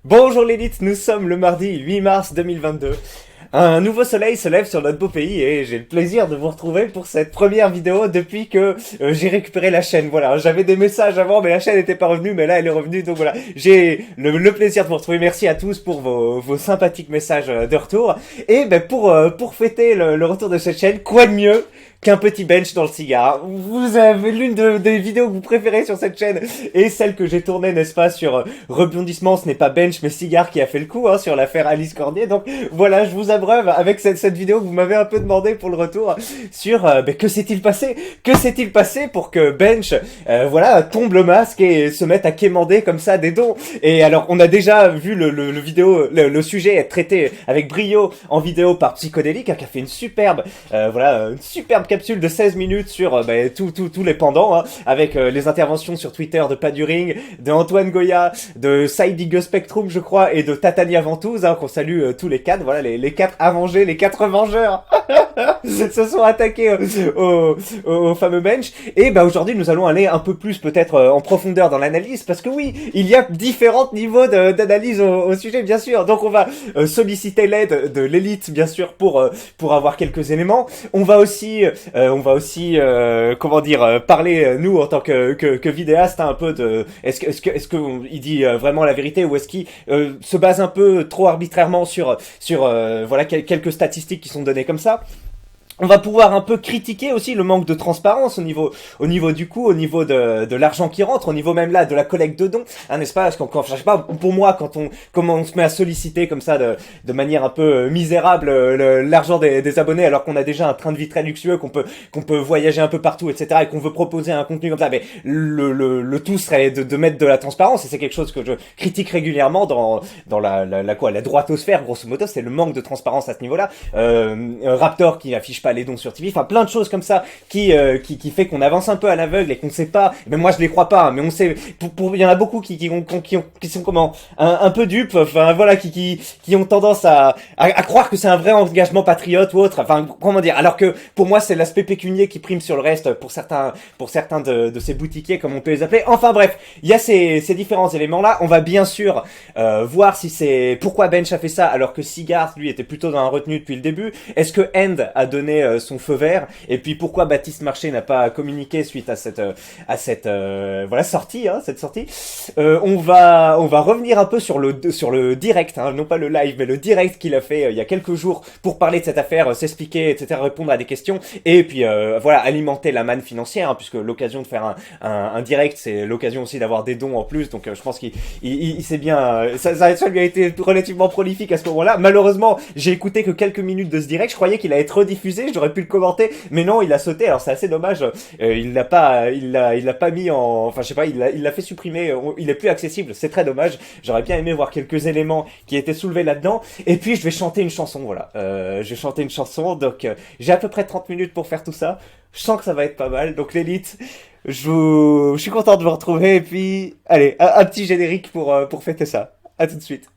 Bonjour l'élite, nous sommes le mardi 8 mars 2022. Un nouveau soleil se lève sur notre beau pays et j'ai le plaisir de vous retrouver pour cette première vidéo depuis que j'ai récupéré la chaîne. Voilà, j'avais des messages avant mais la chaîne n'était pas revenue, mais là elle est revenue, donc voilà. J'ai le plaisir de vous retrouver. Merci à tous pour vos sympathiques messages de retour. Et ben pour fêter le retour de cette chaîne, quoi de mieux qu'un petit bench dans le cigare. Vous avez des vidéos que vous préférez sur cette chaîne et celle que j'ai tournée, n'est-ce pas, sur rebondissement, ce n'est pas bench mais cigare qui a fait le coup, hein, sur l'affaire Alice Cordier. Donc voilà, je vous abreuve avec cette vidéo que vous m'avez un peu demandé pour le retour sur que s'est-il passé. Que s'est-il passé pour que bench voilà, tombe le masque et se mette à quémander comme ça des dons. Et alors on a déjà vu le sujet être traité avec brio en vidéo par Psychodélique, hein, qui a fait une superbe une superbe capsule de 16 minutes sur tous les pendants, hein, avec les interventions sur Twitter de Paduring, de Antoine Goya, de Saidigue Spectrum je crois, et de Tatania Ventouse, hein, qu'on salue tous les quatre, voilà, les quatre Avengés, les quatre Vengeurs se sont attaqués au fameux bench. Et bah aujourd'hui nous allons aller un peu plus peut-être en profondeur dans l'analyse, parce que oui, il y a différents niveaux d'analyse au sujet, bien sûr. Donc on va solliciter l'aide de l'élite, bien sûr, pour avoir quelques éléments. On va aussi parler nous en tant que vidéaste, hein, un peu de est-ce que il dit vraiment la vérité, ou est-ce qu'il se base un peu trop arbitrairement sur voilà quelques statistiques qui sont données comme ça. On va pouvoir un peu critiquer aussi le manque de transparence au niveau du coût, au niveau de l'argent qui rentre, au niveau même là de la collecte de dons, hein, n'est-ce pas? Parce qu'encore, je sais pas, pour moi, quand on se met à solliciter comme ça de manière un peu misérable l'argent des abonnés, alors qu'on a déjà un train de vie très luxueux, qu'on peut voyager un peu partout, etc., et qu'on veut proposer un contenu comme ça, mais le tout serait de mettre de la transparence, et c'est quelque chose que je critique régulièrement dans la droitosphère, grosso modo, c'est le manque de transparence à ce niveau-là. Raptor qui affiche pas les dons sur TV, enfin plein de choses comme ça qui fait qu'on avance un peu à l'aveugle et qu'on sait pas, mais moi je les crois pas, hein, mais on sait, il y en a beaucoup qui sont comment, un peu dupes, enfin voilà, qui ont tendance à croire que c'est un vrai engagement patriote ou autre, enfin comment dire, alors que pour moi c'est l'aspect pécunier qui prime sur le reste pour certains de ces boutiquiers, comme on peut les appeler. Enfin bref, il y a ces différents éléments là. On va bien sûr voir si c'est pourquoi Bench a fait ça alors que Cigar lui était plutôt dans un retenu depuis le début. Est-ce que End a donné son feu vert, et puis pourquoi Baptiste Marché n'a pas communiqué suite à cette sortie, hein, cette sortie. On va revenir un peu sur le direct, hein, non pas le live, mais le direct qu'il a fait il y a quelques jours pour parler de cette affaire, s'expliquer, etc., répondre à des questions, et puis voilà, alimenter la manne financière, hein, puisque l'occasion de faire un direct, c'est l'occasion aussi d'avoir des dons en plus, donc je pense qu'il sait bien, ça lui a été relativement prolifique à ce moment-là. Malheureusement, j'ai écouté que quelques minutes de ce direct, je croyais qu'il allait être rediffusé, j'aurais pu le commenter, mais non, il a sauté. Alors c'est assez dommage. Il l'a pas mis en, enfin je sais pas, il l'a fait supprimer. Il est plus accessible. C'est très dommage. J'aurais bien aimé voir quelques éléments qui étaient soulevés là-dedans. Et puis je vais chanter une chanson. Voilà. Je vais chanter une chanson. Donc j'ai à peu près 30 minutes pour faire tout ça. Je sens que ça va être pas mal. Donc l'élite, je suis content de vous retrouver. Et puis allez, un petit générique pour fêter ça. À tout de suite.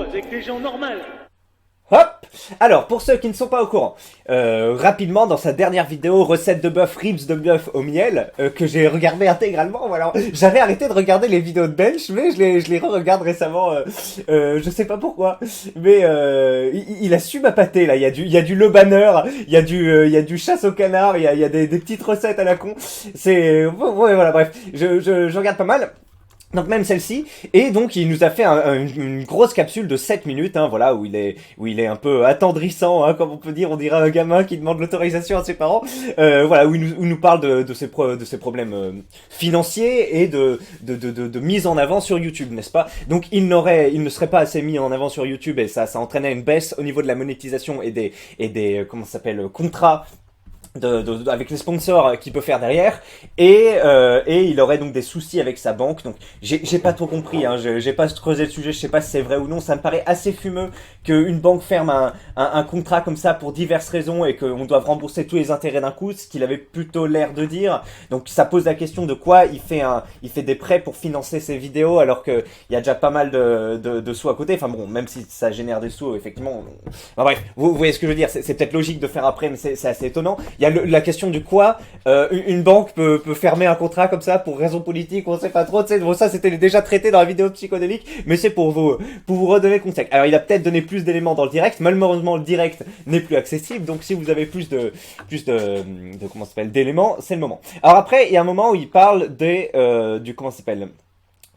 Avec des gens normaux. Hop! Alors, pour ceux qui ne sont pas au courant, rapidement, dans sa dernière vidéo, recette de bœuf, ribs de bœuf au miel, que j'ai regardé intégralement, voilà. J'avais arrêté de regarder les vidéos de Bench, mais je les re-regarde récemment, je sais pas pourquoi, mais il a su m'appâter, là. Il y a du le banner, il y a du chasse au canard, il y a des petites recettes à la con. Ouais, voilà, bref. Je regarde pas mal. Donc même celle-ci, et donc il nous a fait une grosse capsule de 7 minutes, hein, voilà, où il est un peu attendrissant, hein, comme on peut dire, on dirait un gamin qui demande l'autorisation à ses parents, voilà, où il nous parle de ses problèmes financiers et de mise en avant sur YouTube, n'est-ce pas? Donc il ne serait pas assez mis en avant sur YouTube, et ça entraînait une baisse au niveau de la monétisation et des comment ça s'appelle, contrats avec les sponsors qu'il peut faire derrière, et il aurait donc des soucis avec sa banque. Donc j'ai pas trop compris, hein, j'ai pas creusé le sujet, je sais pas si c'est vrai ou non. Ça me paraît assez fumeux qu'une banque ferme un contrat comme ça pour diverses raisons et qu'on doit rembourser tous les intérêts d'un coup, ce qu'il avait plutôt l'air de dire. Donc ça pose la question de quoi il fait des prêts pour financer ses vidéos alors que il y a déjà pas mal de sous à côté. Enfin bon, même si ça génère des sous, effectivement. Enfin, bref, vous voyez ce que je veux dire. C'est peut-être logique de faire un prêt, mais c'est assez étonnant. Il y a la question du quoi une banque peut fermer un contrat comme ça pour raison politique, on sait pas trop. Tu sais, bon, ça c'était déjà traité dans la vidéo psychodélique, mais c'est pour vous redonner le contexte. Alors il a peut-être donné plus d'éléments dans le direct. Malheureusement le direct n'est plus accessible, donc si vous avez plus de comment ça s'appelle d'éléments, c'est le moment. Alors après il y a un moment où il parle du comment ça s'appelle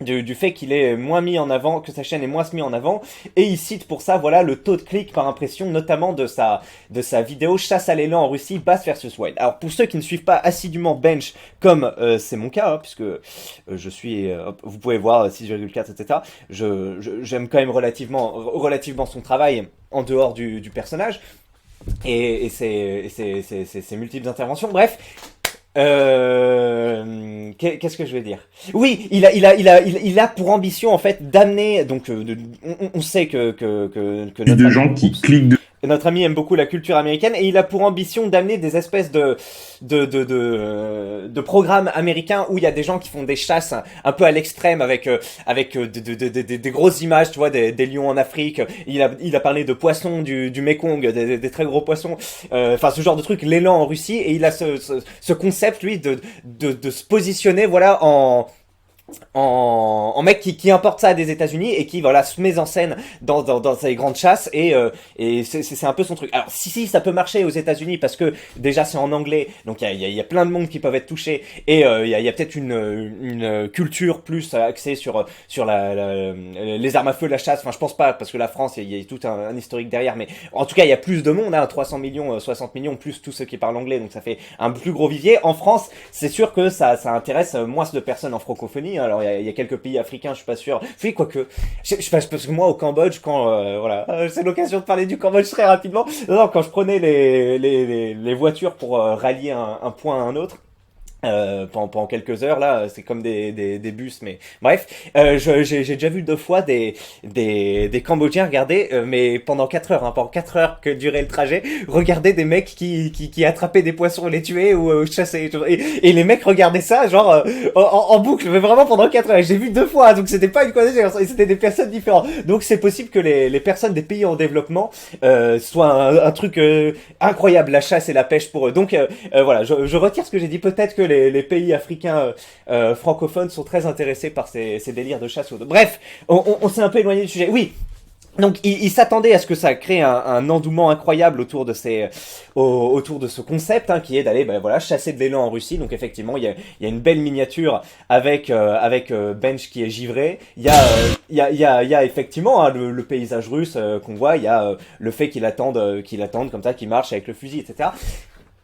du fait qu'il est moins mis en avant, que sa chaîne est moins mis en avant, et il cite pour ça, voilà, le taux de clic par impression, notamment de sa vidéo chasse à l'élan en Russie, Bass versus Wild. Alors pour ceux qui ne suivent pas assidûment Bench, comme c'est mon cas, hein, puisque je suis, vous pouvez voir 6,4, etc. J'aime quand même relativement son travail en dehors du personnage et ses multiples interventions. Bref. Qu'est-ce que je vais dire? Oui, il a pour ambition en fait d'amener donc on sait que Et de gens qui cliquent de... notre ami aime beaucoup la culture américaine et il a pour ambition d'amener des espèces de programmes américains où il y a des gens qui font des chasses un peu à l'extrême avec des grosses images, tu vois, des lions en Afrique. Il a parlé de poissons du Mekong, des très gros poissons. Enfin, ce genre de truc, l'élan en Russie, et il a ce concept, lui, de se positionner, voilà, en mec qui importe ça des États-Unis et qui voilà se met en scène dans ces grandes chasses et c'est un peu son truc. Alors si ça peut marcher aux États-Unis parce que déjà c'est en anglais, donc il y a plein de monde qui peuvent être touchés et il y a peut-être une culture plus axée sur les armes à feu, la chasse. Enfin je pense pas parce que la France il y a tout un historique derrière, mais en tout cas il y a plus de monde, hein, 300 millions, 60 millions plus tous ceux qui parlent anglais, donc ça fait un plus gros vivier. En France c'est sûr que ça intéresse moins de personnes en francophonie. Alors il y a quelques pays africains, je suis pas sûr. Oui, quoique, je parce que moi au Cambodge, quand voilà, c'est l'occasion de parler du Cambodge très rapidement. Non, quand je prenais les voitures pour rallier un point à un autre. Pendant quelques heures là, c'est comme des bus, mais bref, j'ai déjà vu 2 fois des Cambodgiens regarder, mais pendant 4 heures, hein, pendant 4 heures que durait le trajet, regarder des mecs qui attrapaient des poissons, les tuaient ou chassaient, et les mecs regardaient ça genre en boucle, mais vraiment pendant 4 heures. J'ai vu 2 fois, donc c'était pas une connaissance, c'était des personnes différentes. Donc c'est possible que les personnes des pays en développement soient un truc incroyable, la chasse et la pêche pour eux. Donc voilà, je retire ce que j'ai dit. Peut-être que les pays africains francophones sont très intéressés par ces délires de chasse. Bref, on s'est un peu éloigné du sujet. Oui. Donc il s'attendait à ce que ça crée un engouement incroyable autour de ce concept, hein, qui est d'aller voilà chasser de l'élan en Russie. Donc effectivement il y a une belle miniature avec Bench qui est givré. Il y a effectivement, hein, le paysage russe qu'on voit. Il y a le fait qu'il attende comme ça, qu'il marche avec le fusil, etc.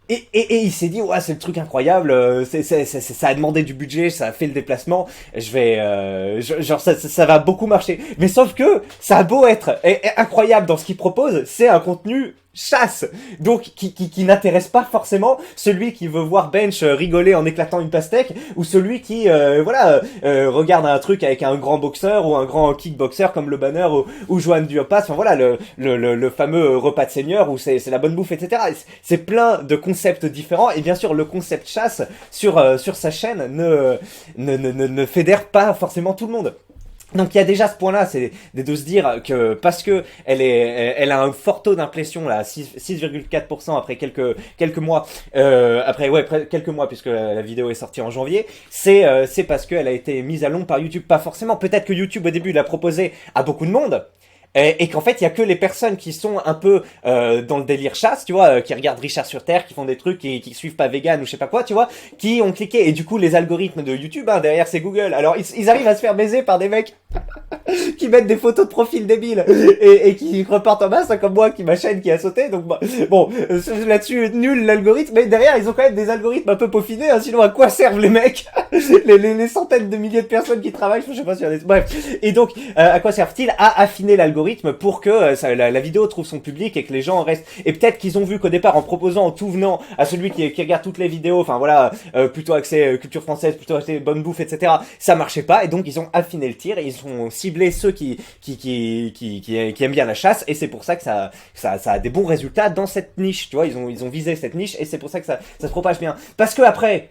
Et il s'est dit, ouais, c'est le truc incroyable, ça a demandé du budget, ça a fait le déplacement, genre ça va beaucoup marcher. Mais sauf que ça a beau être incroyable dans ce qu'il propose, c'est un contenu chasse, donc qui n'intéresse pas forcément celui qui veut voir Bench rigoler en éclatant une pastèque, ou celui qui regarde un truc avec un grand boxeur ou un grand kickboxer comme le Banner ou Johan Duhaupas. Enfin voilà, le fameux repas de seigneur où c'est la bonne bouffe, etc. C'est plein de concepts différents, et bien sûr le concept chasse sur sa chaîne ne fédère pas forcément tout le monde. Donc il y a déjà ce point-là, c'est de se dire que parce que elle a un fort taux d'impression là, 6,4% après quelques mois, quelques mois puisque la vidéo est sortie en janvier, c'est parce qu'elle a été mise à l'ombre par YouTube. Pas forcément, peut-être que YouTube au début l'a proposé à beaucoup de monde. Et qu'en fait, il y a que les personnes qui sont un peu dans le délire chasse, tu vois, qui regardent Richard sur Terre, qui font des trucs, qui suivent pas vegan ou je sais pas quoi, tu vois, qui ont cliqué. Et du coup, les algorithmes de YouTube, hein, derrière c'est Google. Alors, ils arrivent à se faire baiser par des mecs qui mettent des photos de profil débiles et qui repartent en masse, hein, comme moi, qui ma chaîne qui a sauté. Donc bon, là-dessus, nul l'algorithme. Mais derrière, ils ont quand même des algorithmes un peu peaufinés. Hein, sinon, à quoi servent les mecs les centaines de milliers de personnes qui travaillent, je sais pas si on est... Bref. Et donc, à quoi servent-ils? À affiner l'algorithme pour que la vidéo trouve son public et que les gens restent. Et peut-être qu'ils ont vu qu'au départ, en proposant, en tout venant à celui qui regarde toutes les vidéos, enfin voilà, plutôt accès culture française, plutôt accès bonne bouffe, etc., ça marchait pas. Et donc, ils ont affiné le tir et ils ont ciblé ceux qui aiment bien la chasse. Et c'est pour ça que ça a des bons résultats dans cette niche. Tu vois, ils ont visé cette niche et c'est pour ça que ça se propage bien. Parce que après,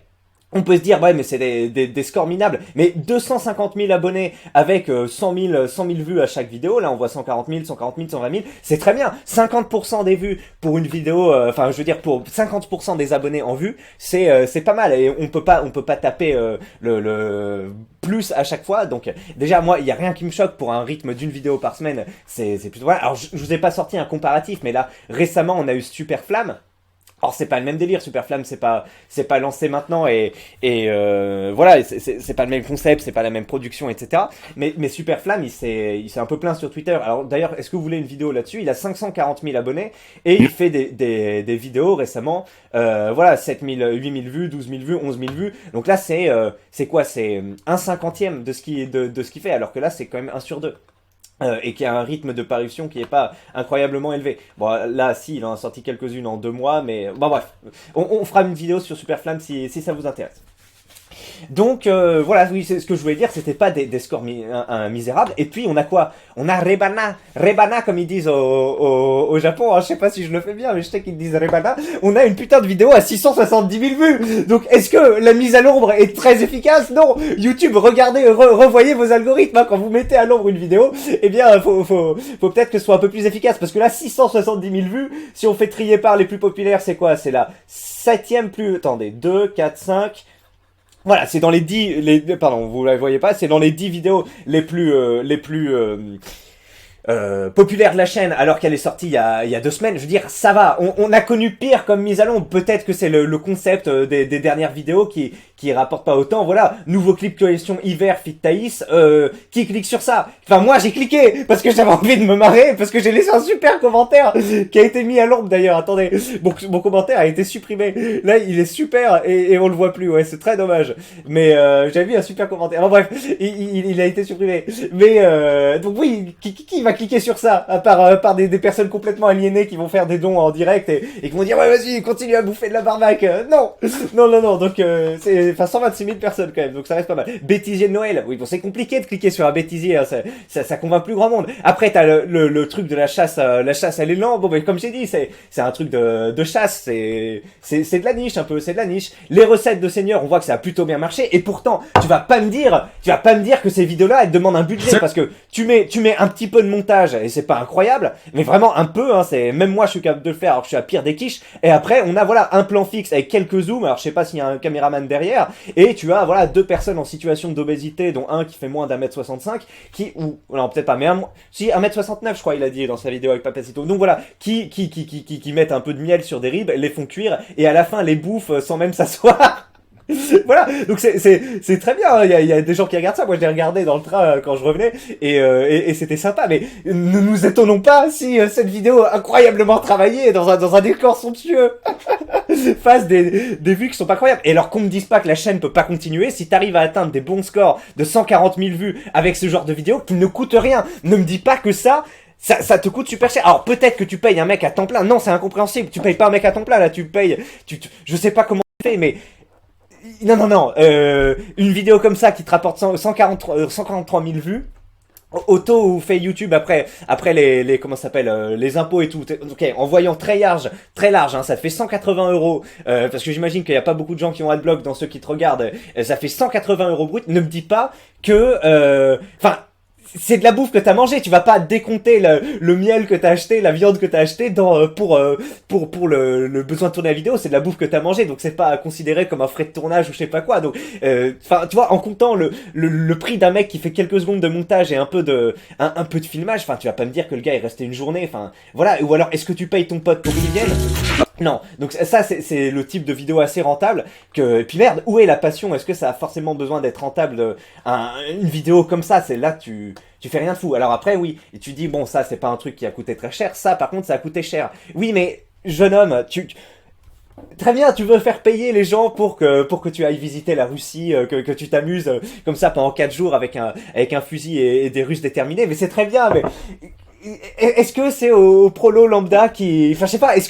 on peut se dire, ouais, mais c'est des scores minables. Mais 250 000 abonnés avec 100 000 vues à chaque vidéo. Là, on voit 140 000, 140 000, 120 000. C'est très bien. 50% des vues pour une vidéo, enfin, je veux dire, pour 50% des abonnés en vue, c'est pas mal. Et on peut pas taper le plus à chaque fois. Donc, déjà, moi, il y a rien qui me choque pour un rythme d'une vidéo par semaine. C'est plutôt voilà. Alors, je vous ai pas sorti un comparatif, mais là, récemment, on a eu Super Flamme. Alors c'est pas le même délire, Superflamme c'est pas lancé maintenant et voilà, c'est pas le même concept, c'est pas la même production, etc. Mais Superflamme il s'est un peu plaint sur Twitter. Alors d'ailleurs, est-ce que vous voulez une vidéo là-dessus? Il a 540 000 abonnés et il fait des vidéos récemment, voilà, 7 000, 8 000 vues, 12 000 vues, 11 000 vues. Donc là c'est quoi? C'est un cinquantième de ce qu'il fait, alors que là c'est quand même 1 sur 2. Et qui a un rythme de parution qui est pas incroyablement élevé. Bon, là, si, il en a sorti quelques-unes en 2 mois, mais bon, bref. On fera une vidéo sur Superflamme si ça vous intéresse. Donc voilà, oui, c'est ce que je voulais dire, c'était pas des scores misérables. Et puis on a quoi? On a Rebana comme ils disent au Japon. Hein, je sais pas si je le fais bien, mais je sais qu'ils disent Rebana. On a une putain de vidéo à 670 000 vues. Donc est-ce que la mise à l'ombre est très efficace? Non. YouTube, regardez, revoyez vos algorithmes hein, quand vous mettez à l'ombre une vidéo. Eh bien, faut peut-être que ce soit un peu plus efficace parce que là, 670 000 vues. Si on fait trier par les plus populaires, c'est quoi? C'est la 7e plus. Attendez, 2, 4, 5. Voilà, c'est dans les 10, pardon, vous la voyez pas, c'est dans les 10 vidéos les plus populaire de la chaîne alors qu'elle est sortie il y a 2 semaines. Je veux dire, ça va, on a connu pire comme mise à l'ombre. Peut-être que c'est le concept des dernières vidéos qui rapporte pas autant. Voilà, nouveau clip collection hiver fit Thaïs, qui clique sur ça? Enfin moi j'ai cliqué parce que j'avais envie de me marrer, parce que j'ai laissé un super commentaire qui a été mis à l'ombre d'ailleurs. Attendez, mon commentaire a été supprimé. Là il est super et on le voit plus. Ouais, c'est très dommage. Mais j'avais vu un super commentaire. Bon, bref, il a été supprimé. Mais donc oui, qui va cliquer sur ça à part des personnes complètement aliénées qui vont faire des dons en direct et qui vont dire ouais vas-y continue à bouffer de la barbaque. Non. Donc c'est 126 000 personnes quand même, donc ça reste pas mal. Bêtisier de Noël, oui bon c'est compliqué de cliquer sur un bêtisier, hein, ça convainc plus grand monde. Après t'as le truc de la chasse à l'élan. Bon ben comme j'ai dit c'est un truc de chasse, c'est de la niche un peu, c'est de la niche. Les recettes de Seigneur, on voit que ça a plutôt bien marché et pourtant tu vas pas me dire que ces vidéos là elles demandent un budget parce que tu mets un petit peu de montage et c'est pas incroyable, mais vraiment un peu, hein, c'est même moi je suis capable de le faire alors que je suis à pire des quiches. Et après on a voilà un plan fixe avec quelques zooms, alors je sais pas s'il y a un caméraman derrière, et tu as voilà 2 personnes en situation d'obésité dont un qui fait moins d'1m65 ou non peut-être pas mais si 1m69 je crois il a dit dans sa vidéo avec Papacito. Donc voilà qui mettent un peu de miel sur des ribs, les font cuire et à la fin les bouffent sans même s'asseoir. Voilà, donc c'est très bien, hein. Il y a des gens qui regardent ça, moi je l'ai regardé dans le train quand je revenais et c'était sympa, mais ne nous étonnons pas si cette vidéo incroyablement travaillée dans un décor somptueux fasse des vues qui sont pas croyables. Et alors qu'on me dise pas que la chaîne peut pas continuer, si t'arrives à atteindre des bons scores de 140 000 vues avec ce genre de vidéo qui ne coûte rien, ne me dis pas que ça te coûte super cher. Alors peut-être que tu payes un mec à temps plein, non c'est incompréhensible, tu payes pas un mec à temps plein là, tu payes, je sais pas comment tu fais, mais non, une vidéo comme ça qui te rapporte 143 000 vues, auto ou fait YouTube après les comment ça s'appelle les impôts et tout. Ok, en voyant très large, hein, ça te fait 180 €. Parce que j'imagine qu'il y a pas beaucoup de gens qui ont adblock dans ceux qui te regardent. Ça fait 180 € brut. Ne me dis pas que, c'est de la bouffe que t'as mangé, tu vas pas décompter le miel que t'as acheté, la viande que t'as acheté pour le besoin de tourner la vidéo, c'est de la bouffe que t'as mangé, donc c'est pas considéré comme un frais de tournage ou je sais pas quoi. Donc tu vois, en comptant le prix d'un mec qui fait quelques secondes de montage et un peu de filmage, tu vas pas me dire que le gars est resté une journée, voilà. Ou alors est-ce que tu payes ton pote pour qu'il vienne? Non, donc ça c'est le type de vidéo assez rentable et puis merde, où est la passion? Est-ce que ça a forcément besoin d'être rentable une vidéo comme ça? C'est là tu Tu fais rien de fou. Alors après, oui, et tu dis, bon, ça, c'est pas un truc qui a coûté très cher. Ça, par contre, ça a coûté cher. Oui, mais, jeune homme, très bien, tu veux faire payer les gens pour que tu ailles visiter la Russie, que tu t'amuses comme ça pendant 4 jours avec un fusil et des Russes déterminés, mais c'est très bien, mais est-ce que c'est au prolo lambda qui... Enfin, je sais pas, est-ce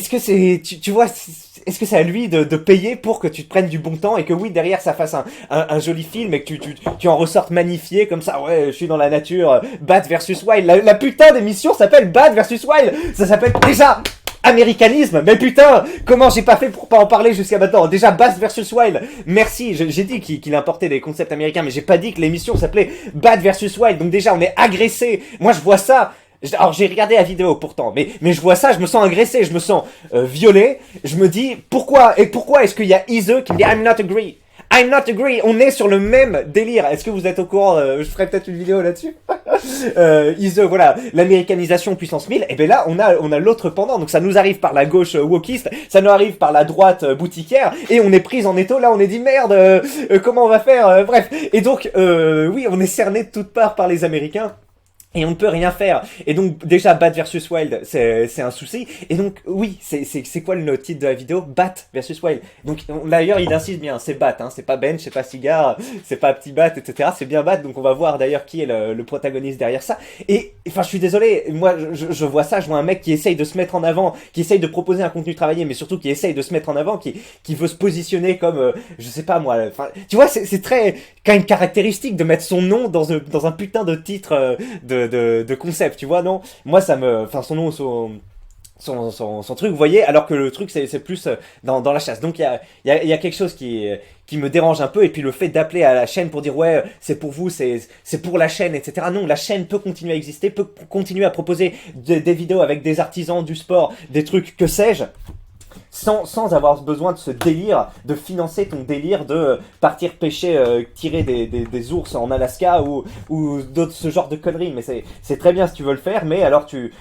que c'est... Tu vois, est-ce que c'est à lui de payer pour que tu te prennes du bon temps et que oui, derrière, ça fasse un joli film et que tu en ressortes magnifié comme ça, ouais, je suis dans la nature, Bat versus Wild. La putain d'émission s'appelle Bat versus Wild. Ça s'appelle déjà... Américanisme, mais putain, comment j'ai pas fait pour pas en parler jusqu'à maintenant. Déjà, Bat versus Wild, merci, j'ai dit qu'il importait des concepts américains, mais j'ai pas dit que l'émission s'appelait Bat versus Wild, donc déjà, on est agressé. Moi, je vois ça, alors j'ai regardé la vidéo pourtant, mais je vois ça, je me sens agressé, je me sens violé, je me dis, pourquoi est-ce qu'il y a Ise qui me dit I'm not agree? I'm not agree. On est sur le même délire. Est-ce que vous êtes au courant? Je ferai peut-être une vidéo là-dessus. Ise, voilà, l'américanisation puissance 1000. Et ben là, on a l'autre pendant. Donc ça nous arrive par la gauche wokiste, ça nous arrive par la droite boutiquière, et on est pris en étau. Là, on est dit merde. Comment on va faire? Bref. Et donc, oui, on est cerné de toutes parts par les Américains. Et on ne peut rien faire. Et donc, déjà, Bat versus Wild, c'est un souci. Et donc, oui, c'est quoi le titre de la vidéo? Bat versus Wild. Donc, d'ailleurs, il insiste bien, c'est Bat, hein. C'est pas Bench, c'est pas Cigar, c'est pas Petit Bat, etc. C'est bien Bat. Donc, on va voir d'ailleurs qui est le protagoniste derrière ça. Et, enfin, je suis désolé. Moi, je vois ça, je vois un mec qui essaye de se mettre en avant, qui essaye de proposer un contenu travaillé, mais surtout qui essaye de se mettre en avant, qui veut se positionner comme, je sais pas moi, enfin, tu vois, c'est très, quand même caractéristique de mettre son nom dans un putain de titre, de concept, tu vois, non? Moi, ça me... Enfin, son nom, son truc, vous voyez, alors que le truc, c'est plus dans la chasse. Donc, il y a quelque chose qui me dérange un peu, et puis le fait d'appeler à la chaîne pour dire, ouais, c'est pour vous, c'est pour la chaîne, etc. Non, la chaîne peut continuer à exister, peut continuer à proposer des vidéos avec des artisans, du sport, des trucs, que sais-je, sans avoir besoin de ce délire, de financer ton délire de partir pêcher, tirer des ours en Alaska ou d'autres, ce genre de conneries. Mais c'est très bien si tu veux le faire, mais alors tu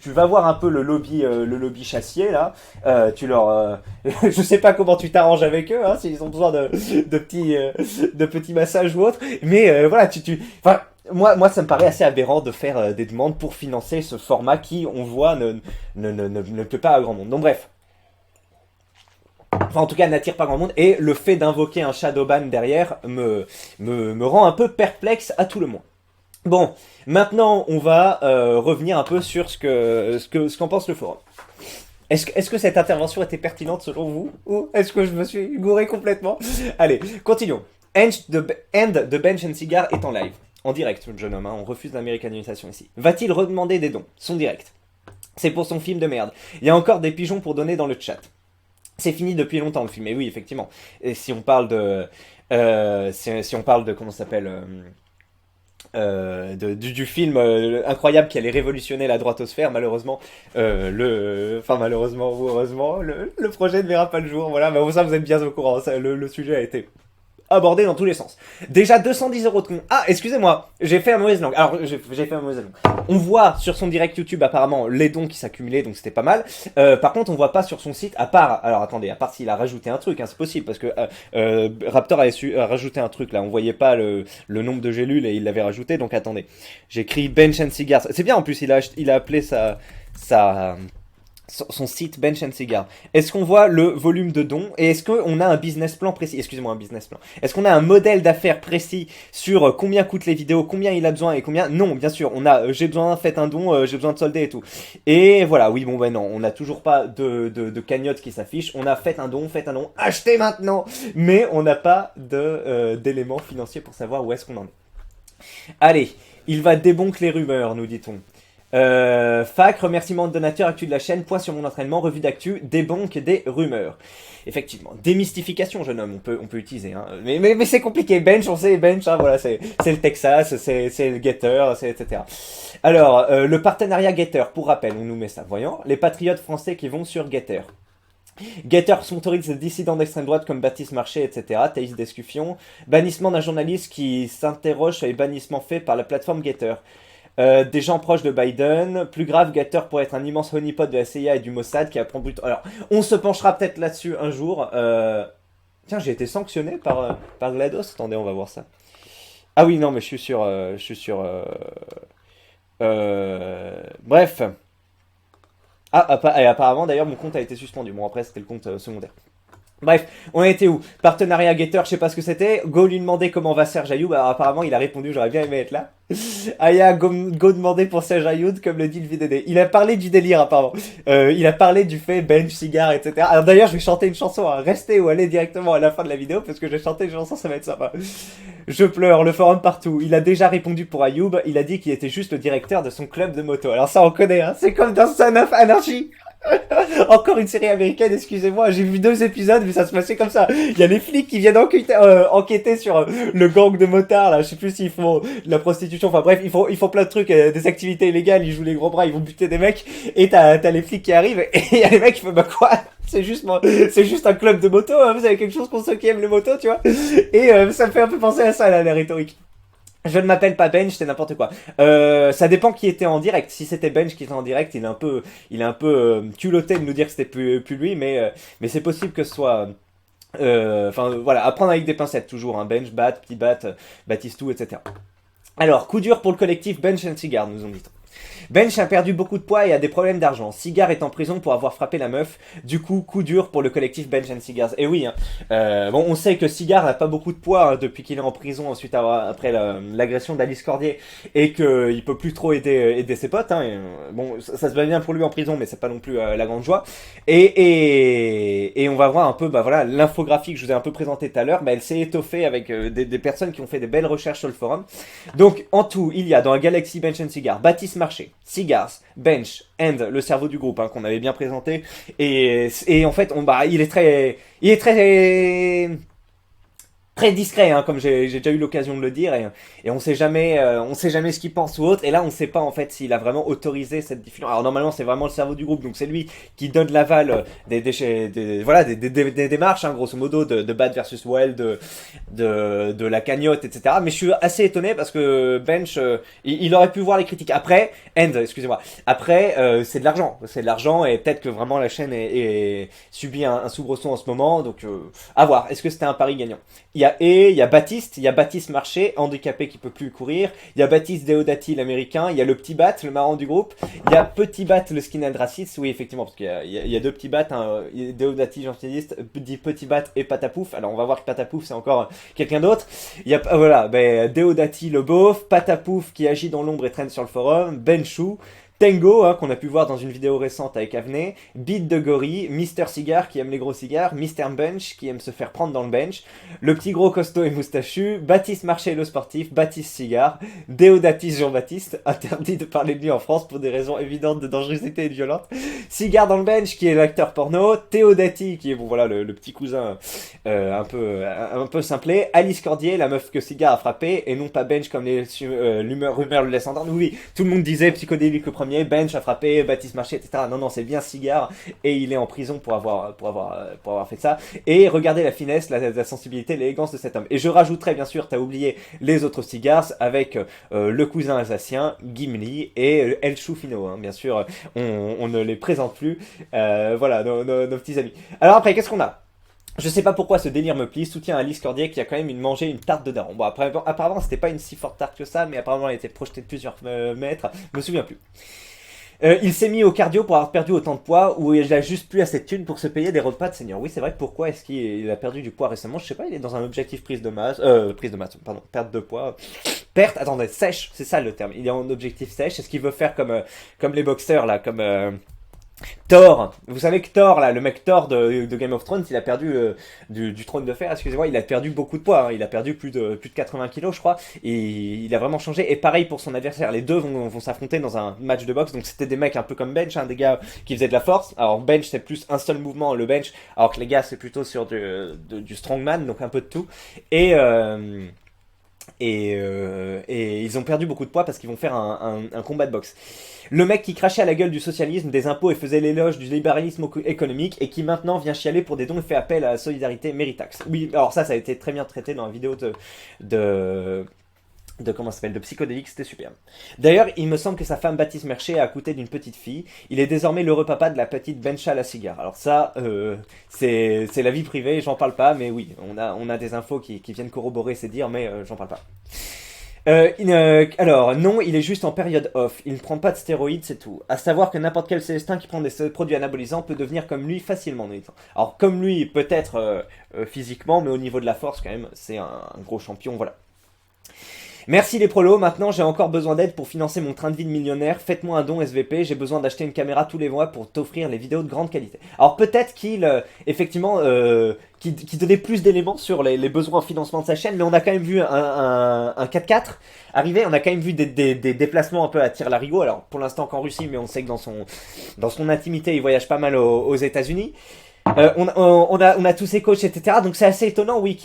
vas voir un peu le lobby chassier là, tu leur, je sais pas comment tu t'arranges avec eux, hein, s'ils ont besoin de petits massages ou autre, mais voilà, enfin, moi, ça me paraît assez aberrant de faire des demandes pour financer ce format qui, on voit, ne plaît pas à grand monde. Donc bref. Enfin, en tout cas, n'attire pas grand monde. Et le fait d'invoquer un Shadowban derrière me rend un peu perplexe à tout le monde. Bon, maintenant, on va revenir un peu sur ce qu'en pense le forum. Est-ce que cette intervention était pertinente selon vous? Ou est-ce que je me suis gouré complètement? Allez, continuons. End de Bench and Cigar est en live. En direct, jeune homme, hein, on refuse l'américanisation ici. Va-t-il redemander des dons? Son direct. C'est pour son film de merde. Il y a encore des pigeons pour donner dans le chat. C'est fini depuis longtemps le film, et oui, effectivement. Et si on parle de... si on parle de... Comment ça s'appelle du film incroyable qui allait révolutionner la droitosphère, malheureusement, malheureusement ou heureusement, le projet ne verra pas le jour, voilà, mais ça vous êtes bien au courant, ça, le sujet a été abordé dans tous les sens. Déjà 210 € de con. Ah, excusez-moi, j'ai fait un mauvaise langue. Alors, j'ai fait un mauvaise langue. On voit sur son direct YouTube apparemment les dons qui s'accumulaient, donc c'était pas mal. Par contre, on voit pas sur son site, à part s'il a rajouté un truc, hein, c'est possible, parce que Raptor a rajouté un truc là, on voyait pas le nombre de gélules et il l'avait rajouté, donc attendez. J'écris Bench and Cigar. C'est bien en plus, il a appelé son site Bench and Cigar. Est-ce qu'on voit le volume de dons et est-ce qu'on a un business plan précis? Excusez-moi, un business plan. Est-ce qu'on a un modèle d'affaires précis sur combien coûtent les vidéos, combien il a besoin et combien? Non, bien sûr, on a j'ai besoin, faites un don, j'ai besoin de solder et tout. Et voilà, oui, bon ben non, on n'a toujours pas de cagnotte qui s'affiche. On a faites un don, achetez maintenant. Mais on n'a pas d'éléments financiers pour savoir où est-ce qu'on en est. Allez, il va débonker les rumeurs, nous dit-on. Fac, remerciement de donateur, actu de la chaîne, point sur mon entraînement, revue d'actu, débonk des rumeurs. Effectivement, démystification, jeune homme, on peut utiliser, hein. Mais c'est compliqué, Bench, on sait, Bench, hein, voilà, c'est le Texas, c'est le Getter, etc. Alors, le partenariat Getter, pour rappel, on nous met ça, voyons, les patriotes français qui vont sur Getter. Getter sponsorise des dissidents d'extrême droite comme Baptiste Marché, etc. Thaïs Descuffion. Bannissement d'un journaliste qui s'interroge sur les bannissements faits par la plateforme Getter. Des gens proches de Biden. Plus grave, Getter pourrait être un immense honeypot de la CIA et du Mossad qui apprend but. Alors, on se penchera peut-être là-dessus un jour. Tiens, j'ai été sanctionné par GLaDOS. Attendez, on va voir ça. Ah oui, non, mais je suis sur. Bref. Et apparemment d'ailleurs mon compte a été suspendu. Bon après c'était le compte secondaire. Bref, on a été où? Partenariat Gator, je sais pas ce que c'était. Go lui demander comment va Serge Ayoub. Alors apparemment il a répondu, j'aurais bien aimé être là. Aya, go demander pour Serge Ayoub, comme le dit le VDD. Il a parlé du délire apparemment. Il a parlé du fait bench, cigare, etc. Alors d'ailleurs je vais chanter une chanson, hein. Restez ou allez directement à la fin de la vidéo parce que je vais chanter une chanson, ça va être sympa. Je pleure, le forum partout. Il a déjà répondu pour Ayoub, il a dit qu'il était juste le directeur de son club de moto. Alors ça on connaît, hein. C'est comme dans Son of Anarchy. Encore une série américaine, excusez-moi, j'ai vu 2 épisodes, mais ça se passait comme ça. Il y a les flics qui viennent enquêter sur le gang de motards, là, je sais plus s'ils font de la prostitution, enfin bref, ils font plein de trucs, des activités illégales, ils jouent les gros bras, ils vont buter des mecs, et t'as les flics qui arrivent, et il y a les mecs qui font, bah quoi? C'est juste un club de moto, hein, vous avez quelque chose pour ceux qui aiment les motos, tu vois? Et ça me fait un peu penser à ça, là, la rhétorique. Je ne m'appelle pas Bench, c'est n'importe quoi. Ça dépend qui était en direct. Si c'était Bench qui était en direct, il est un peu culotté de nous dire que c'était plus lui, mais c'est possible que ce soit. Enfin voilà, à prendre avec des pincettes toujours. Hein, Bench, Bat, Petit Bat, Batistou, etc. Alors, coup dur pour le collectif Bench and Cigar, nous ont dit. Bench a perdu beaucoup de poids et a des problèmes d'argent. Cigar est en prison pour avoir frappé la meuf. Du coup, coup dur pour le collectif Bench and Cigars. Et oui, hein, bon, on sait que Cigar n'a pas beaucoup de poids hein, depuis qu'il est en prison après l'agression d'Alice Cordier et qu'il peut plus trop aider ses potes. Hein, et, bon, ça se va bien pour lui en prison, mais c'est pas non plus la grande joie. Et on va voir un peu, bah voilà, l'infographie que je vous ai un peu présentée tout à l'heure. Bah, elle s'est étoffée avec des personnes qui ont fait des belles recherches sur le forum. Donc, en tout, il y a dans la galaxie Bench and Cigars, Baptiste Marché, Cigars, Bench, and le cerveau du groupe hein, qu'on avait bien présenté. Et en fait, il est très discret, hein, comme j'ai déjà eu l'occasion de le dire, et on sait jamais ce qu'il pense ou autre. Et là, on sait pas en fait s'il a vraiment autorisé cette diffusion. Alors normalement, c'est vraiment le cerveau du groupe, donc c'est lui qui donne l'aval des démarches, hein, grosso modo, de Bad versus Well, de la cagnotte, etc. Mais je suis assez étonné parce que Bench, il aurait pu voir les critiques. Après, excusez-moi. Après, c'est de l'argent, et peut-être que vraiment la chaîne subit un soubresaut en ce moment. Donc, à voir. Est-ce que c'était un pari gagnant? Il y a Baptiste Marché, handicapé qui peut plus courir. Il y a Baptiste Deodati, l'américain. Il y a le petit Bat, le marrant du groupe. Il y a Petit Bat, le skinhead raciste. Oui, effectivement, parce qu'il y a 2 petits Bats, hein, Deodati, gentiliste, dit Petit Bat et Patapouf. Alors, on va voir que Patapouf, c'est encore quelqu'un d'autre. Il y a, voilà, Deodati, le beauf. Patapouf, qui agit dans l'ombre et traîne sur le forum. Benchou. Tango, hein, qu'on a pu voir dans une vidéo récente avec Avney, Beat de Gory, Mister Cigar qui aime les gros cigares, Mister Bench qui aime se faire prendre dans le bench, le petit gros costaud et moustachu, Baptiste Marché le sportif, Baptiste Cigar, Déodatis Jean-Baptiste, interdit de parler de lui en France pour des raisons évidentes de dangerosité et de violence, Cigar dans le bench qui est l'acteur porno, Théodati qui est bon voilà le petit cousin un peu simplé, Alice Cordier, la meuf que Cigar a frappé, et non pas Bench comme les rumeurs le laissent entendre. Oui, tout le monde disait psychodélique le premier, Bench a frappé, Baptiste Marché, etc. Non, c'est bien Cigar, et il est en prison pour avoir fait ça. Et regardez la finesse, la sensibilité, l'élégance de cet homme. Et je rajouterais, bien sûr, t'as oublié les autres Cigars, avec le cousin alsacien, Gimli, et El Choufino, hein, bien sûr, on ne les présente plus. Voilà, nos petits amis. Alors après, qu'est-ce qu'on a? Je sais pas pourquoi ce délire me plie, soutien à Alice Cordier qui a quand même mangé une tarte de daron. Bon, apparemment c'était pas une si forte tarte que ça, mais apparemment elle était projetée de plusieurs mètres, je me souviens plus. Il s'est mis au cardio pour avoir perdu autant de poids, ou il a juste plus assez de thunes pour se payer des repas de senior. Oui, c'est vrai, pourquoi est-ce qu'il a perdu du poids récemment? Je sais pas, il est dans un objectif perte de poids. Perte, attendez, sèche, c'est ça le terme. Il est en objectif sèche, est-ce qu'il veut faire comme les boxeurs là, comme... Thor, vous savez que Thor, là, le mec Thor de Game of Thrones, il a perdu du trône de fer, excusez-moi, il a perdu beaucoup de poids, hein, il a perdu plus de 80 kilos, je crois, et il a vraiment changé. Et pareil pour son adversaire, les deux vont s'affronter dans un match de boxe, donc c'était des mecs un peu comme Bench, hein, des gars qui faisaient de la force. Alors Bench c'est plus un seul mouvement, le bench, alors que les gars c'est plutôt sur du strongman, donc un peu de tout. Et ils ont perdu beaucoup de poids parce qu'ils vont faire un combat de boxe. Le mec qui crachait à la gueule du socialisme, des impôts et faisait l'éloge du libéralisme économique et qui maintenant vient chialer pour des dons et fait appel à la solidarité Méritax. Oui, alors ça a été très bien traité dans la vidéo comment ça s'appelle, de Psychodélique, c'était super. D'ailleurs, il me semble que sa femme Baptiste Mercher a accouché d'une petite fille. Il est désormais l'heureux papa de la petite Bencha la cigare. Alors ça, c'est la vie privée, j'en parle pas, mais oui, on a des infos qui viennent corroborer ces dires, mais j'en parle pas. Alors, non, il est juste en période off. Il ne prend pas de stéroïdes, c'est tout. À savoir que n'importe quel Célestin qui prend des produits anabolisants peut devenir comme lui facilement. Alors, comme lui, peut-être physiquement, mais au niveau de la force, quand même, c'est un gros champion, voilà. Merci les prolos, maintenant j'ai encore besoin d'aide pour financer mon train de vie de millionnaire, faites-moi un don SVP, j'ai besoin d'acheter une caméra tous les mois pour t'offrir les vidéos de grande qualité. Alors peut-être qu'il, effectivement, qui donnait plus d'éléments sur les besoins en financement de sa chaîne, mais on a quand même vu un 4x4 arriver, on a quand même vu des déplacements un peu à tire-larigot, alors pour l'instant qu'en Russie, mais on sait que dans son intimité, il voyage pas mal aux États-Unis. On a tous ces coachs, etc. Donc c'est assez étonnant, oui,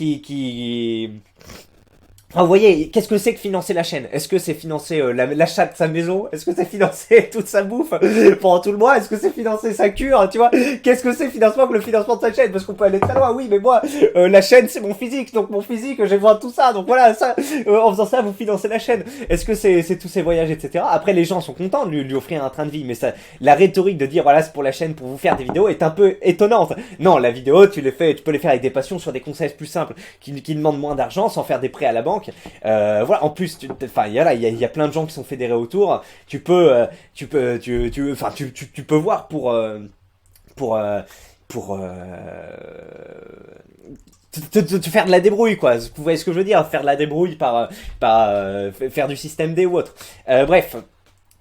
vous voyez, qu'est-ce que c'est que financer la chaîne? Est-ce que c'est financer l'achat de sa maison? Est-ce que c'est financer toute sa bouffe pendant tout le mois? Est-ce que c'est financer sa cure? Tu vois? Qu'est-ce que c'est financement que le financement de sa chaîne? Parce qu'on peut aller très loin, oui, mais moi, la chaîne c'est mon physique, donc mon physique, j'ai besoin de tout ça, donc voilà, ça, en faisant ça, vous financez la chaîne. Est-ce que c'est tous ces voyages, etc. Après, les gens sont contents de lui offrir un train de vie, mais ça, la rhétorique de dire voilà, c'est pour la chaîne, pour vous faire des vidéos, est un peu étonnante. Non, la vidéo, tu peux les faire avec des passions sur des concepts plus simples, qui demandent moins d'argent, sans faire des prêts à la banque. Voilà, en plus, il y a plein de gens qui sont fédérés autour. Tu peux voir pour te faire de la débrouille, quoi. Vous voyez ce que je veux dire? Faire de la débrouille faire du système D ou autre. Bref.